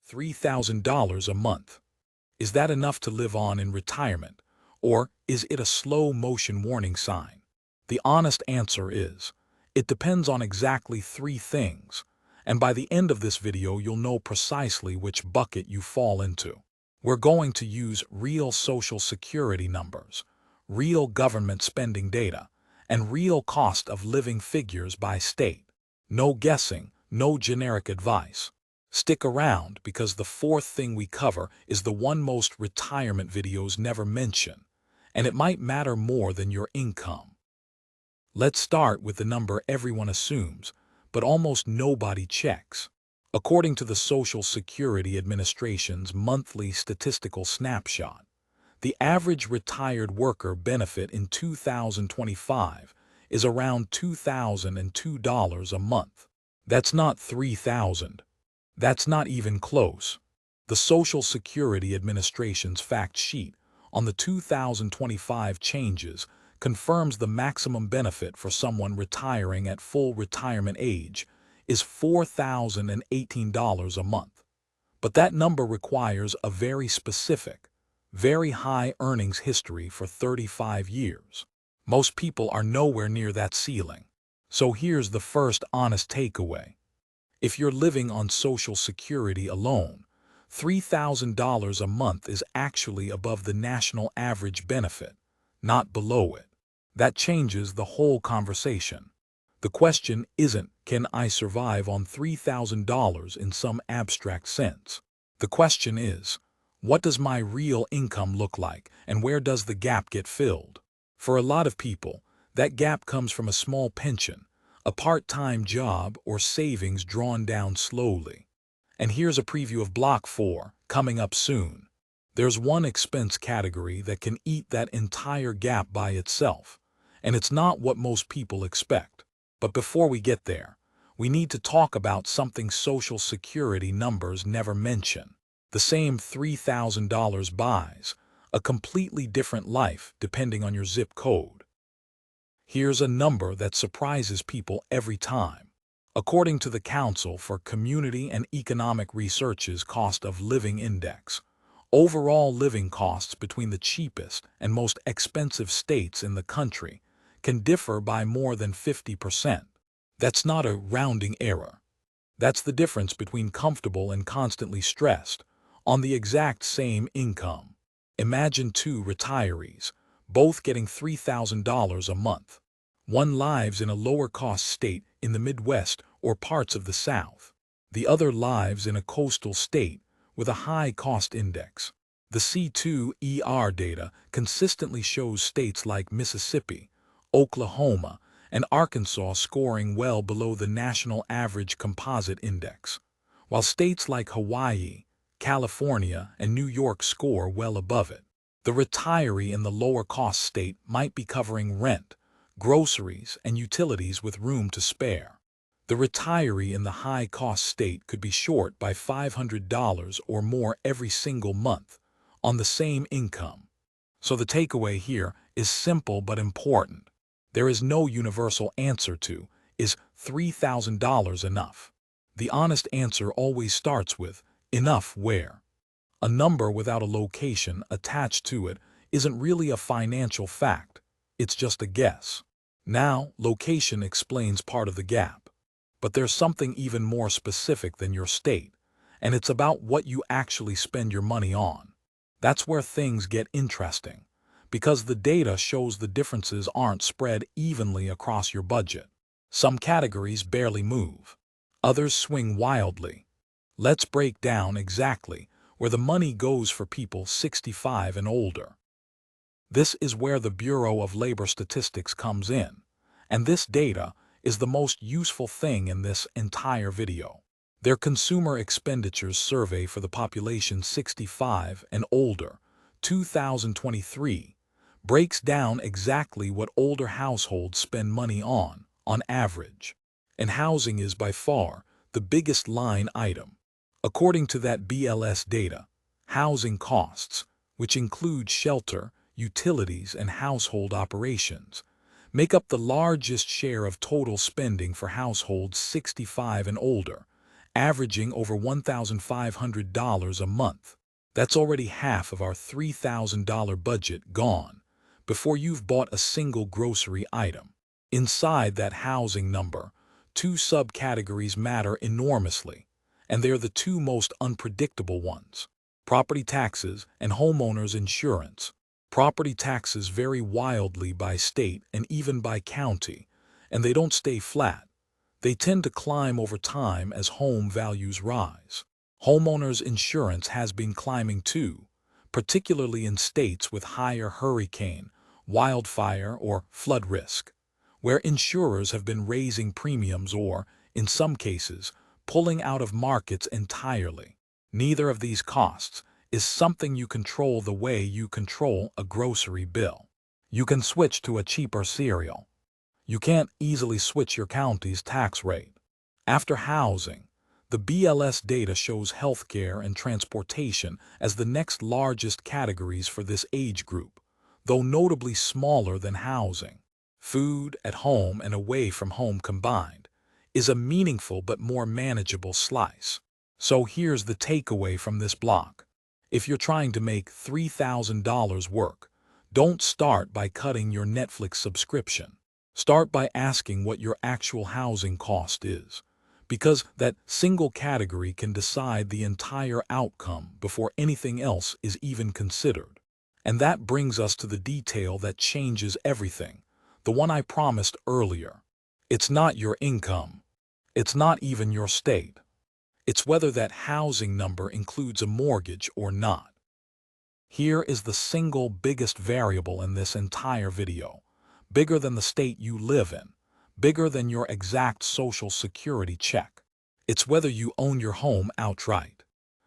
$3,000 a month. Is that enough to live on in retirement, or is it a slow motion warning sign? The honest answer is, it depends on exactly three things, and by the end of this video you'll know precisely which bucket you fall into. We're going to use real Social Security numbers, real government spending data, and real cost of living figures by state. No guessing, no generic advice. Stick around because the fourth thing we cover is the one most retirement videos never mention, and it might matter more than your income. Let's start with the number everyone assumes, but almost nobody checks. According to the Social Security Administration's monthly Statistical Snapshot, the average retired worker benefit in 2025 is around $2,002 a month. That's not $3,000. That's not even close. The Social Security Administration's fact sheet on the 2025 changes confirms the maximum benefit for someone retiring at full retirement age is $4,018 a month. But that number requires a very specific, very high earnings history for 35 years. Most people are nowhere near that ceiling. So here's the first honest takeaway. If you're living on Social Security alone, $3,000 a month is actually above the national average benefit, not below it. That changes the whole conversation. The question isn't, can I survive on $3,000 in some abstract sense? The question is, what does my real income look like, and where does the gap get filled? For a lot of people, that gap comes from a small pension, a part-time job, or savings drawn down slowly. And here's a preview of Block 4, coming up soon. There's one expense category that can eat that entire gap by itself, and it's not what most people expect. But before we get there, we need to talk about something Social Security numbers never mention. The same $3,000 buys a completely different life depending on your zip code. Here's a number that surprises people every time. According to the Council for Community and Economic Research's Cost of Living Index, overall living costs between the cheapest and most expensive states in the country can differ by more than 50%. That's not a rounding error. That's the difference between comfortable and constantly stressed on the exact same income. Imagine two retirees, both getting $3,000 a month. One lives in a lower-cost state in the Midwest or parts of the South. The other lives in a coastal state with a high cost index. The C2ER data consistently shows states like Mississippi, Oklahoma, and Arkansas scoring well below the national average composite index, while states like Hawaii, California, and New York score well above it. The retiree in the lower-cost state might be covering rent, groceries, and utilities with room to spare. The retiree in the high-cost state could be short by $500 or more every single month on the same income. So the takeaway here is simple but important. There is no universal answer to, is $3,000 enough? The honest answer always starts with, enough where? A number without a location attached to it isn't really a financial fact, it's just a guess. Now, location explains part of the gap. But there's something even more specific than your state, and it's about what you actually spend your money on. That's where things get interesting, because the data shows the differences aren't spread evenly across your budget. Some categories barely move. Others swing wildly. Let's break down exactly where the money goes for people 65 and older. This is where the Bureau of Labor Statistics comes in, and this data is the most useful thing in this entire video. Their Consumer Expenditures Survey for the population 65 and older, 2023, breaks down exactly what older households spend money on average. And housing is by far the biggest line item. According to that BLS data, housing costs, which include shelter, utilities, and household operations, make up the largest share of total spending for households 65 and older, averaging over $1,500 a month. That's already half of our $3,000 budget gone before you've bought a single grocery item. Inside that housing number, two subcategories matter enormously, and they're the two most unpredictable ones: property taxes and homeowners insurance. Property taxes vary wildly by state and even by county, and they don't stay flat. They tend to climb over time as home values rise. Homeowners insurance has been climbing too, particularly in states with higher hurricane, wildfire, or flood risk, where insurers have been raising premiums or, in some cases, pulling out of markets entirely. Neither of these costs is something you control the way you control a grocery bill. You can switch to a cheaper cereal. You can't easily switch your county's tax rate. After housing, the BLS data shows healthcare and transportation as the next largest categories for this age group, though notably smaller than housing. Food, at home and away from home combined, is a meaningful but more manageable slice. So here's the takeaway from this block. If you're trying to make $3,000 work, don't start by cutting your Netflix subscription. Start by asking what your actual housing cost is, because that single category can decide the entire outcome before anything else is even considered. And that brings us to the detail that changes everything, the one I promised earlier. It's not your income. It's not even your state. It's whether that housing number includes a mortgage or not. Here is the single biggest variable in this entire video. Bigger than the state you live in, bigger than your exact Social Security check. It's whether you own your home outright.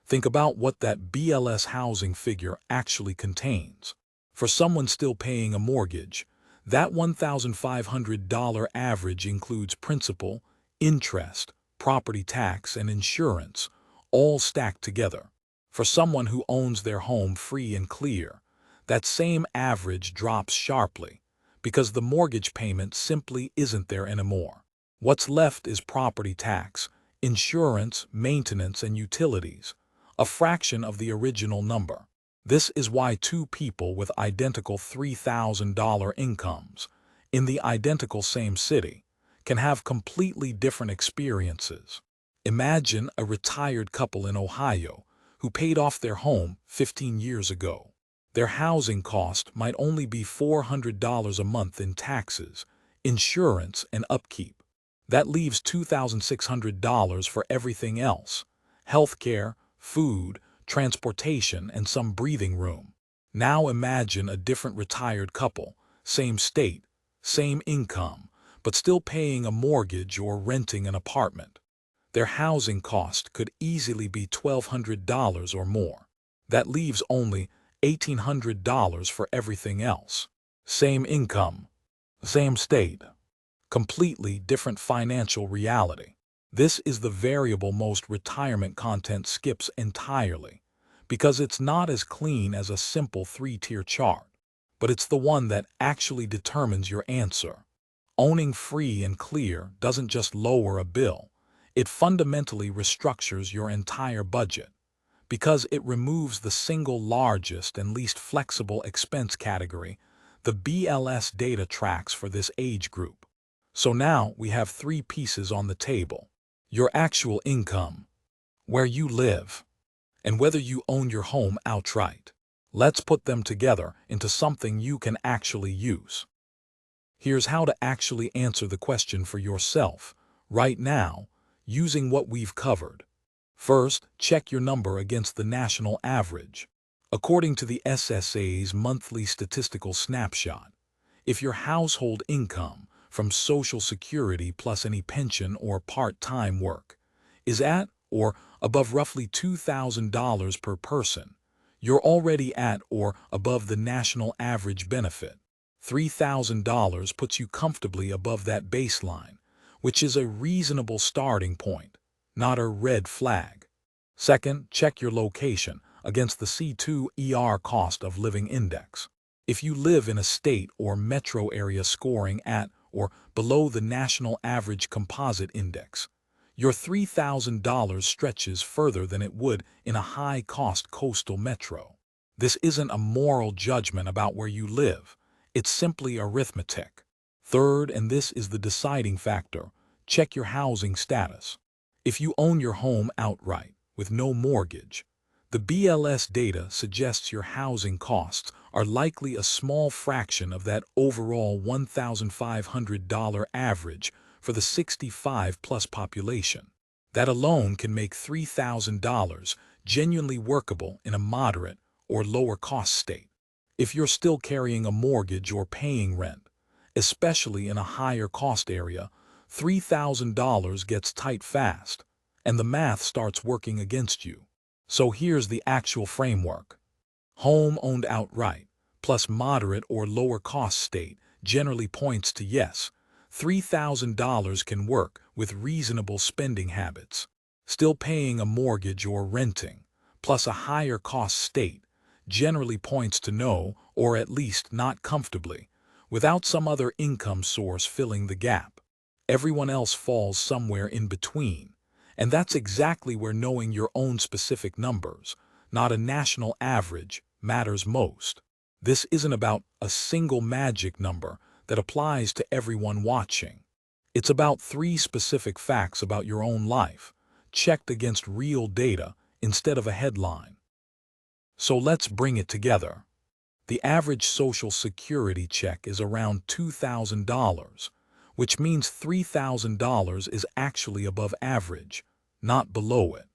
Think about what that BLS housing figure actually contains. For someone still paying a mortgage, that $1,500 average includes principal, interest, property tax, and insurance, all stacked together. For someone who owns their home free and clear, that same average drops sharply, because the mortgage payment simply isn't there anymore. What's left is property tax, insurance, maintenance, and utilities, a fraction of the original number. This is why two people with identical $3,000 incomes in the identical same city can have completely different experiences. Imagine a retired couple in Ohio who paid off their home 15 years ago. Their housing cost might only be $400 a month in taxes, insurance, and upkeep. That leaves $2,600 for everything else: healthcare, food, transportation, and some breathing room. Now imagine a different retired couple, same state, same income, but still paying a mortgage or renting an apartment. Their housing cost could easily be $1,200 or more. That leaves only $1,800 for everything else. Same income, same state, completely different financial reality. This is the variable most retirement content skips entirely, because it's not as clean as a simple three-tier chart, but it's the one that actually determines your answer. Owning free and clear doesn't just lower a bill, it fundamentally restructures your entire budget, because it removes the single largest and least flexible expense category the BLS data tracks for this age group. So now we have three pieces on the table: your actual income, where you live, and whether you own your home outright. Let's put them together into something you can actually use. Here's how to actually answer the question for yourself right now, using what we've covered. First, check your number against the national average. According to the SSA's monthly Statistical Snapshot, if your household income from Social Security plus any pension or part-time work is at or above roughly $2,000 per person, you're already at or above the national average benefit. $3,000 puts you comfortably above that baseline, which is a reasonable starting point, not a red flag. Second, check your location against the C2ER cost of living index. If you live in a state or metro area scoring at or below the national average composite index, Your $3,000 stretches further than it would in a high-cost coastal metro. This isn't a moral judgment about where you live. It's simply arithmetic. Third, and this is the deciding factor, check your housing status. If you own your home outright, with no mortgage, the BLS data suggests your housing costs are likely a small fraction of that overall $1,500 average for the 65-plus population. That alone can make $3,000 genuinely workable in a moderate or lower-cost state. If you're still carrying a mortgage or paying rent, especially in a higher-cost area, $3,000 gets tight fast, and the math starts working against you. So here's the actual framework. Home owned outright, plus moderate or lower cost state, generally points to yes, $3,000 can work with reasonable spending habits. Still paying a mortgage or renting, plus a higher cost state, generally points to no, or at least not comfortably, without some other income source filling the gap. Everyone else falls somewhere in between. And that's exactly where knowing your own specific numbers, not a national average, matters most. This isn't about a single magic number that applies to everyone watching. It's about 3 specific facts about your own life, checked against real data instead of a headline. So let's bring it together. The average Social Security check is around $2,000, which means $3,000 is actually above average, not below it.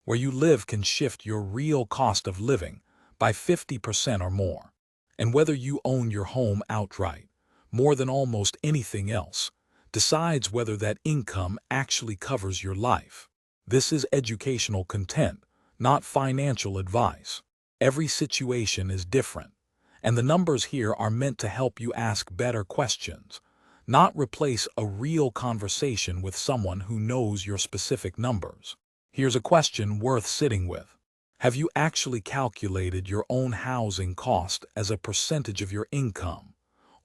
Where you live can shift your real cost of living by 50% or more. And whether you own your home outright, more than almost anything else, decides whether that income actually covers your life. This is educational content, not financial advice. Every situation is different, and the numbers here are meant to help you ask better questions, not replace a real conversation with someone who knows your specific numbers. Here's a question worth sitting with. Have you actually calculated your own housing cost as a percentage of your income?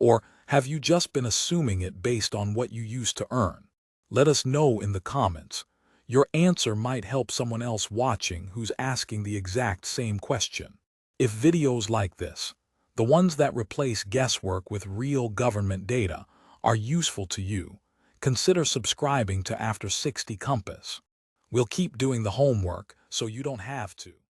Or have you just been assuming it based on what you used to earn? Let us know in the comments. Your answer might help someone else watching who's asking the exact same question. If videos like this, the ones that replace guesswork with real government data, are useful to you, consider subscribing to After 60 Compass. We'll keep doing the homework so you don't have to.